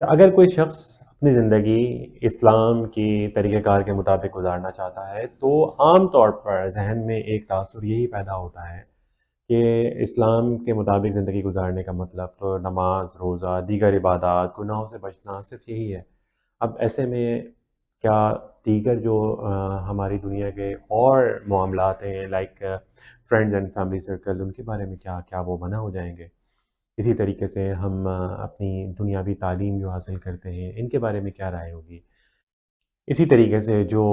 اگر کوئی شخص اپنی زندگی اسلام کی طریقہ کار کے مطابق گزارنا چاہتا ہے تو عام طور پر ذہن میں ایک تاثر یہی پیدا ہوتا ہے کہ اسلام کے مطابق زندگی گزارنے کا مطلب تو نماز، روزہ، دیگر عبادات، گناہوں سے بچنا صرف یہی ہے۔ اب ایسے میں کیا دیگر جو ہماری دنیا کے اور معاملات ہیں like friends and family circle, ان کے بارے میں کیا کیا وہ منع ہو جائیں گے؟ اسی طریقے سے ہم اپنی دنیاوی تعلیم جو حاصل کرتے ہیں ان کے بارے میں کیا رائے ہوگی؟ اسی طریقے سے جو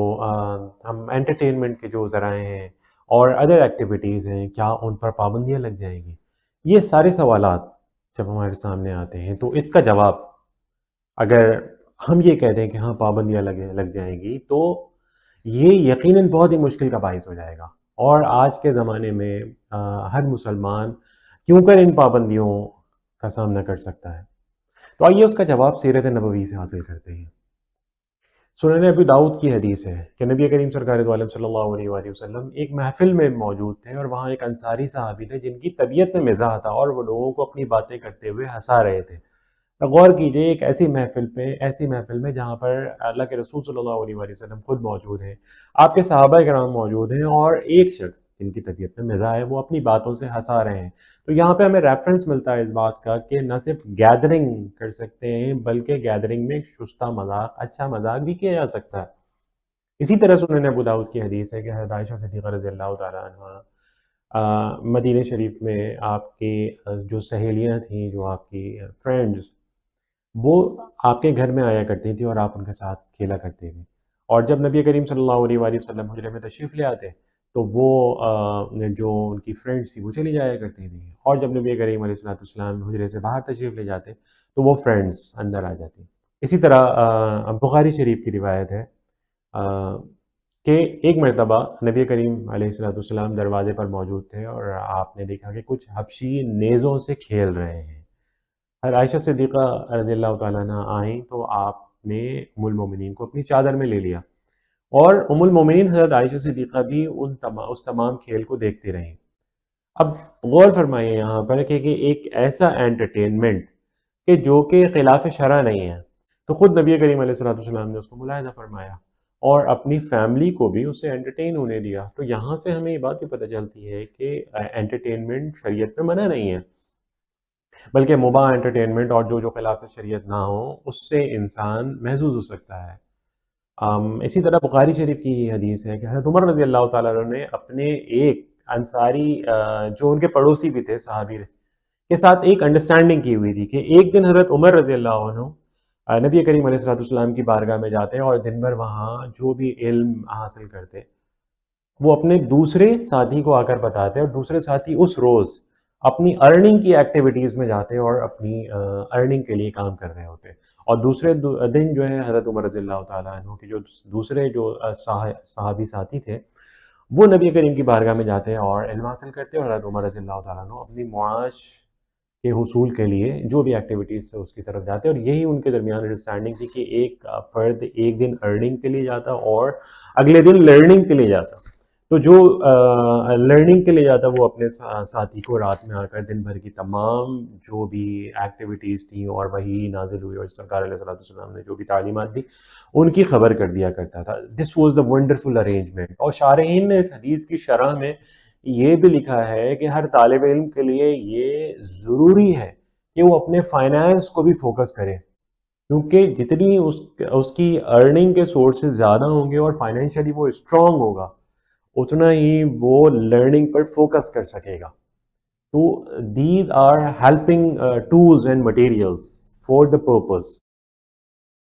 ہم انٹرٹینمنٹ کے جو ذرائع ہیں اور ادر ایکٹیویٹیز ہیں کیا ان پر پابندیاں لگ جائیں گی؟ یہ سارے سوالات جب ہمارے سامنے آتے ہیں تو اس کا جواب اگر ہم یہ کہہ دیں کہ ہاں پابندیاں لگ جائیں گی تو یہ یقیناً بہت ہی مشکل کا باعث ہو جائے گا۔ اور آج کے زمانے میں ہر مسلمان کیوں کر ان پابندیوں کا سامنا کر سکتا ہے؟ تو آئیے اس کا جواب سیرت نبوی سے حاصل کرتے ہیں۔ سنن ابی داؤد کی حدیث ہے کہ نبی کریم سرکار دو عالم صلی اللہ علیہ وآلہ وسلم ایک محفل میں موجود تھے اور وہاں ایک انصاری صحابی تھے جن کی طبیعت میں مزاح تھا اور وہ لوگوں کو اپنی باتیں کرتے ہوئے ہنسا رہے تھے۔ غور کیجئے ایک ایسی محفل میں جہاں پر اللہ کے رسول صلی اللہ علیہ وآلہ وسلم خود موجود ہیں، آپ کے صحابہ کرام موجود ہیں اور ایک شخص جن کی طبیعت میں مزاح ہے وہ اپنی باتوں سے ہنسا رہے ہیں۔ تو یہاں پہ ہمیں ریفرنس ملتا ہے اس بات کا کہ نہ صرف گیدرنگ کر سکتے ہیں بلکہ گیدرنگ میں ایک شستہ مذاق، اچھا مذاق بھی کیا جا سکتا ہے۔ اسی طرح سنن ابو داؤد کی حدیث ہے کہ حضرت عائشہ صدیقہ رضی اللہ تعالیٰ عنہ مدینہ شریف میں آپ کی جو سہیلیاں تھیں، جو آپ کی فرینڈز، وہ آپ کے گھر میں آیا کرتی تھیں اور آپ ان کے ساتھ کھیلا کرتے تھے۔ اور جب نبی کریم صلی اللہ علیہ وآلہ وسلم حجرے میں تشریف لے آتے تو وہ جو ان کی فرینڈز تھی وہ چلی جایا کرتی تھیں، اور جب نبی کریم علیہ الصلوۃ والسلام حجرے سے باہر تشریف لے جاتے تو وہ فرینڈز اندر آ جاتی۔ اسی طرح بخاری شریف کی روایت ہے آ، کہ ایک مرتبہ نبی کریم علیہ الصلوۃ والسلام دروازے پر موجود تھے اور آپ نے دیکھا کہ کچھ حبشی نیزوں سے کھیل رہے ہیں۔ حضرت عائشہ صدیقہ رضی اللہ تعالیٰ عنہ آئیں تو آپ نے ام المومنین کو اپنی چادر میں لے لیا، اور ام المومنین حضرت عائشہ صدیقہ بھی اس تمام کھیل کو دیکھتی رہیں۔ اب غور فرمائیے یہاں پر کہ ایک ایسا انٹرٹینمنٹ کہ جو کہ خلاف شرع نہیں ہے، تو خود نبی کریم علیہ الصلوۃ والسلام نے اس کو ملاحظہ فرمایا اور اپنی فیملی کو بھی اس سے انٹرٹین ہونے دیا۔ تو یہاں سے ہمیں یہ بات بھی پتہ چلتی ہے کہ انٹرٹینمنٹ شریعت میں منع نہیں ہے، بلکہ مباح انٹرٹینمنٹ اور جو جو خلاف شریعت نہ ہو اس سے انسان محظوظ ہو سکتا ہے۔ اسی طرح بخاری شریف کی یہ حدیث ہے کہ حضرت عمر رضی اللہ تعالیٰ عنہ نے اپنے ایک انصاری جو ان کے پڑوسی بھی تھے صحابی کے ساتھ ایک انڈرسٹینڈنگ کی ہوئی تھی کہ ایک دن حضرت عمر رضی اللہ عنہ نبی کریم علیہ الصلوۃ والسلام کی بارگاہ میں جاتے ہیں اور دن بھر وہاں جو بھی علم حاصل کرتے وہ اپنے دوسرے ساتھی کو آ کر بتاتے، اور دوسرے ساتھی اس روز اپنی ارننگ کی ایکٹیویٹیز میں جاتے اور اپنی ارننگ کے لیے کام کر رہے ہوتے، اور دوسرے دن جو ہے حضرت عمر رضی اللہ تعالیٰ عنہ کے جو دوسرے جو صحابی ساتھی تھے وہ نبی کریم کی بارگاہ میں جاتے ہیں اور علم حاصل کرتے، اور حضرت عمر رضی اللہ تعالیٰ عنہ اپنی معاش کے حصول کے لیے جو بھی ایکٹیویٹیز سے اس کی طرف جاتے، اور یہی ان کے درمیان انڈرسٹینڈنگ تھی کہ ایک فرد ایک دن ارننگ کے لیے جاتا اور اگلے دن لرننگ کے لیے جاتا۔ تو جو لرننگ کے لیے جاتا وہ اپنے ساتھی کو رات میں آ کر دن بھر کی تمام جو بھی ایکٹیویٹیز تھیں اور وہی نازل ہوئی اور سرکار علیہ الصلوۃ والسلام نے جو بھی تعلیمات دی ان کی خبر کر دیا کرتا تھا۔ This was the wonderful arrangement, اور شارحین نے اس حدیث کی شرح میں یہ بھی لکھا ہے کہ ہر طالب علم کے لیے یہ ضروری ہے کہ وہ اپنے فائنانس کو بھی فوکس کرے، کیونکہ جتنی اس کی ارننگ کے سورسز زیادہ ہوں گے اور فائنینشلی وہ اسٹرانگ ہوگا اتنا ہی وہ لرننگ پر فوکس کر سکے گا۔ تو these are helping tools and materials for the purpose